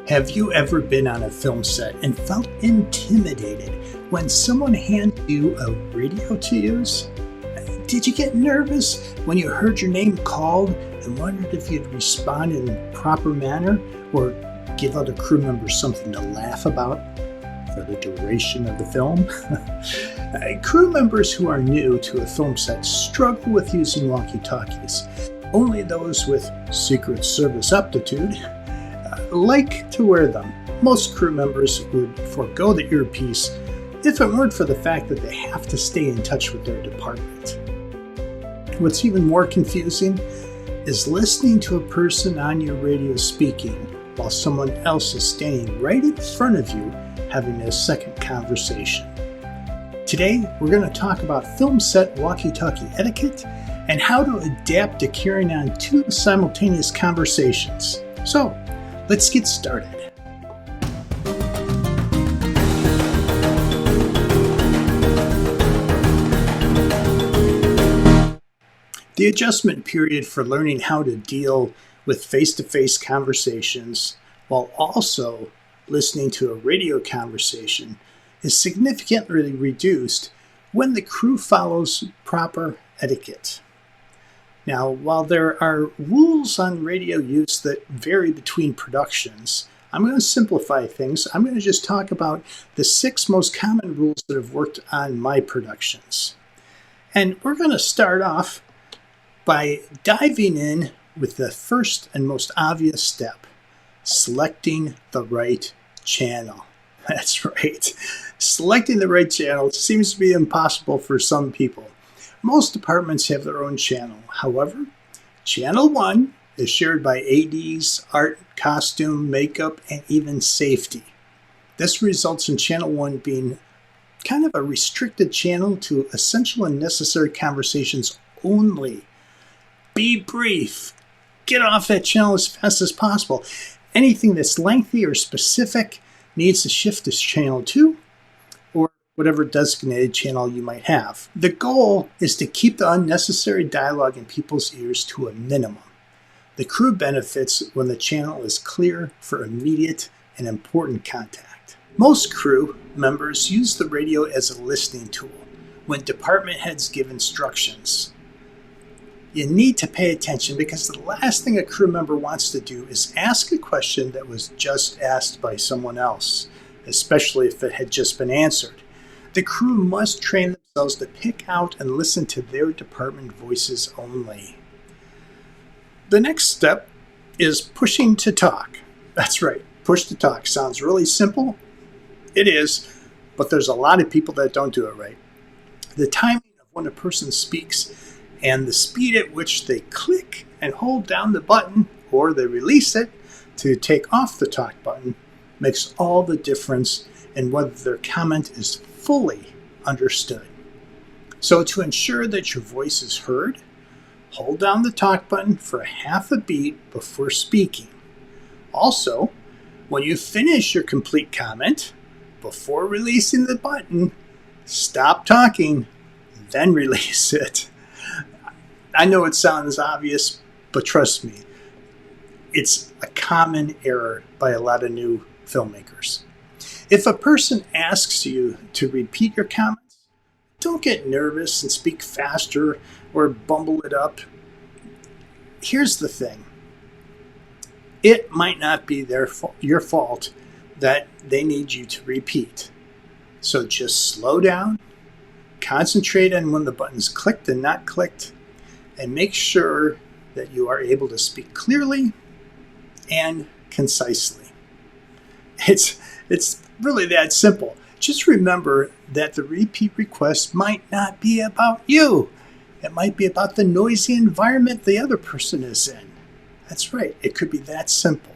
Have you ever been on a film set and felt intimidated when someone handed you a radio to use? Did you get nervous when you heard your name called and wondered if you'd respond in a proper manner or give other crew members something to laugh about for the duration of the film? Crew members who are new to a film set struggle with using walkie-talkies. Only those with Secret Service aptitude like to wear them. Most crew members would forego the earpiece if it weren't for the fact that they have to stay in touch with their department. What's even more confusing is listening to a person on your radio speaking while someone else is standing right in front of you having a second conversation. Today, we're going to talk about film set walkie-talkie etiquette and how to adapt to carrying on two simultaneous conversations. So, let's get started. The adjustment period for learning how to deal with face-to-face conversations while also listening to a radio conversation is significantly reduced when the crew follows proper etiquette. Now, while there are rules on radio use that vary between productions, I'm going to simplify things. I'm going to just talk about the 6 most common rules that have worked on my productions. And we're going to start off by diving in with the first and most obvious step, selecting the right channel. That's right. Selecting the right channel seems to be impossible for some people. Most departments have their own channel. However, Channel 1 is shared by ADs, art, costume, makeup, and even safety. This results in Channel 1 being kind of a restricted channel to essential and necessary conversations only. Be brief. Get off that channel as fast as possible. Anything that's lengthy or specific needs to shift to Channel 2 or whatever designated channel you might have. The goal is to keep the unnecessary dialogue in people's ears to a minimum. The crew benefits when the channel is clear for immediate and important contact. Most crew members use the radio as a listening tool when department heads give instructions. You need to pay attention because the last thing a crew member wants to do is ask a question that was just asked by someone else, especially if it had just been answered. The crew must train themselves to pick out and listen to their department voices only. The next step is pushing to talk. That's right, push to talk. Sounds really simple. It is, but there's a lot of people that don't do it right. The timing of when a person speaks and the speed at which they click and hold down the button or they release it to take off the talk button makes all the difference in whether their comment is fully understood. So to ensure that your voice is heard, hold down the talk button for half a beat before speaking. Also, when you finish your complete comment, before releasing the button, stop talking, then release it. I know it sounds obvious, but trust me, it's a common error by a lot of new filmmakers. If a person asks you to repeat your comments, don't get nervous and speak faster or bumble it up. Here's the thing. It might not be your fault that they need you to repeat. So just slow down, concentrate on when the button's clicked and not clicked, and make sure that you are able to speak clearly and concisely. It's really that simple. Just remember that the repeat request might not be about you. It might be about the noisy environment the other person is in. That's right, it could be that simple.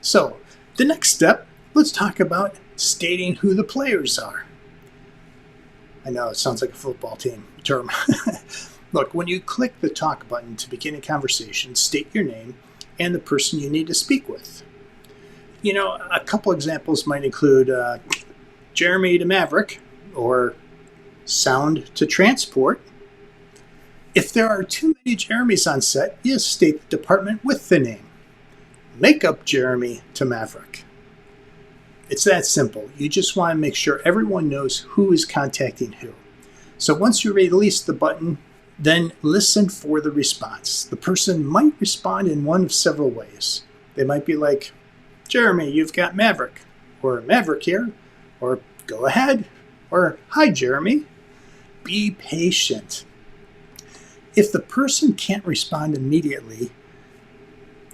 So, the next step, let's talk about stating who the players are. I know it sounds like a football team term. Look, when you click the talk button to begin a conversation, state your name and the person you need to speak with. You know, a couple examples might include Jeremy to Maverick or Sound to Transport. If there are too many Jeremys on set, you state the department with the name. make up Jeremy to Maverick. It's that simple. You just want to make sure everyone knows who is contacting who. So once you release the button, then listen for the response. The person might respond in one of several ways. They might be like, Jeremy, you've got Maverick, or Maverick here, or go ahead, or hi, Jeremy. Be patient. If the person can't respond immediately,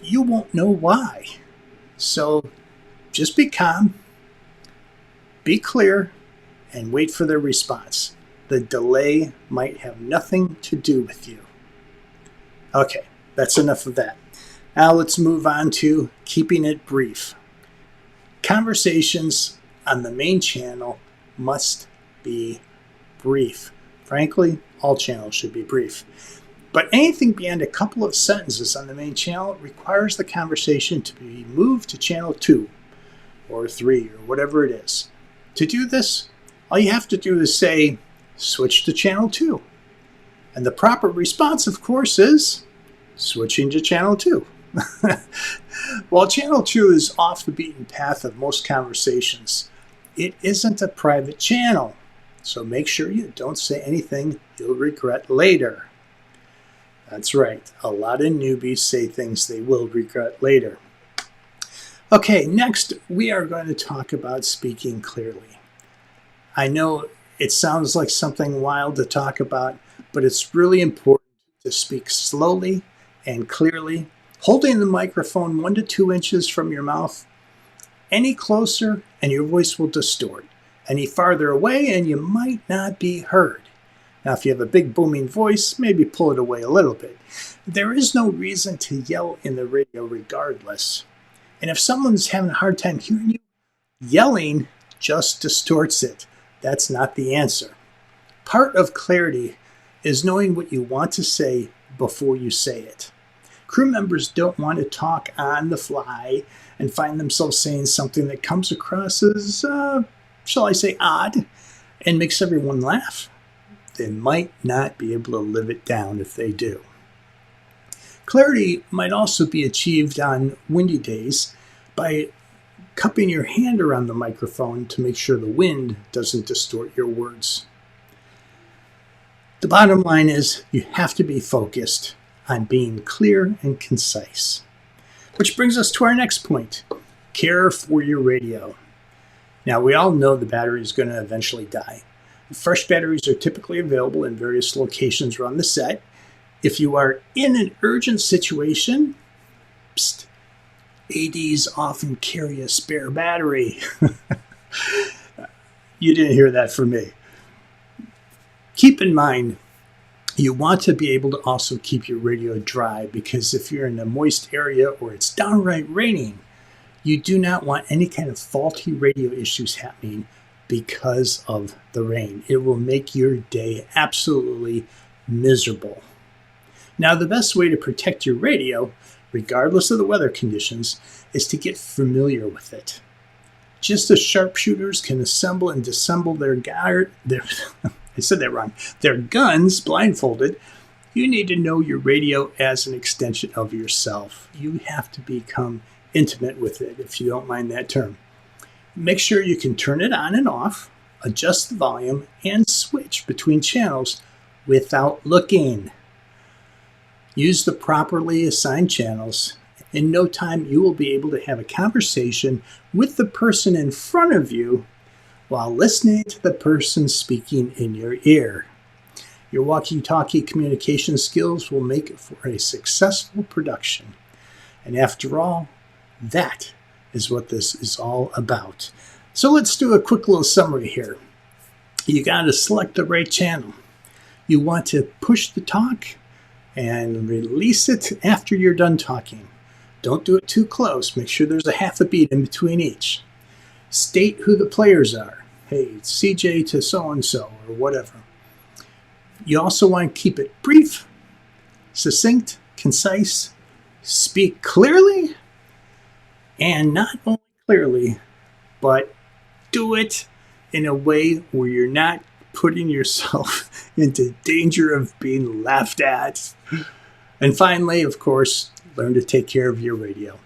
you won't know why. So just be calm, be clear, and wait for their response. The delay might have nothing to do with you. Okay, that's enough of that. Now let's move on to keeping it brief. Conversations on the main channel must be brief. Frankly, all channels should be brief. But anything beyond a couple of sentences on the main channel requires the conversation to be moved to channel 2 or 3 or whatever it is. To do this, all you have to do is say, switch to channel 2. And the proper response, of course, is switching to channel 2. While channel 2 is off the beaten path of most conversations, it isn't a private channel. So make sure you don't say anything you'll regret later. That's right, a lot of newbies say things they will regret later. Okay, next we are going to talk about speaking clearly. I know it sounds like something wild to talk about, but it's really important to speak slowly and clearly, holding the microphone 1 to 2 inches from your mouth. Any closer and your voice will distort. Any farther away and you might not be heard. Now, if you have a big booming voice, maybe pull it away a little bit. There is no reason to yell in the radio regardless. And if someone's having a hard time hearing you, yelling just distorts it. That's not the answer. Part of clarity is knowing what you want to say before you say it. Crew members don't want to talk on the fly and find themselves saying something that comes across as, shall I say, odd and makes everyone laugh. They might not be able to live it down if they do. Clarity might also be achieved on windy days by cupping your hand around the microphone to make sure the wind doesn't distort your words. The bottom line is you have to be focused on being clear and concise. Which brings us to our next point, care for your radio. Now, we all know the battery is going to eventually die. Fresh batteries are typically available in various locations around the set. If you are in an urgent situation, ADs often carry a spare battery. You didn't hear that from me. Keep in mind, you want to be able to also keep your radio dry, because if you're in a moist area or it's downright raining, you do not want any kind of faulty radio issues happening because of the rain. It will make your day absolutely miserable. Now, the best way to protect your radio, regardless of the weather conditions, is to get familiar with it. Just as sharpshooters can assemble and disassemble their guns blindfolded, you need to know your radio as an extension of yourself. You have to become intimate with it, if you don't mind that term. Make sure you can turn it on and off, adjust the volume, and switch between channels without looking. Use the properly assigned channels. In no time, you will be able to have a conversation with the person in front of you while listening to the person speaking in your ear. Your walkie-talkie communication skills will make for a successful production. And after all, that is what this is all about. So let's do a quick little summary here. You got to select the right channel. You want to push the talk and release it after you're done talking. Don't do it too close. Make sure there's a half a beat in between each. State who the players are. Hey, it's CJ to so-and-so or whatever. You also want to keep it brief, succinct, concise, speak clearly, and not only clearly, but do it in a way where you're not putting yourself into danger of being laughed at. And finally, of course, learn to take care of your radio.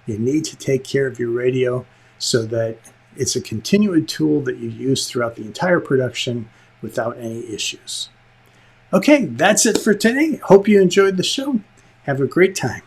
You need to take care of your radio so that it's a continued tool that you use throughout the entire production without any issues. Okay, that's it for today. Hope you enjoyed the show. Have a great time.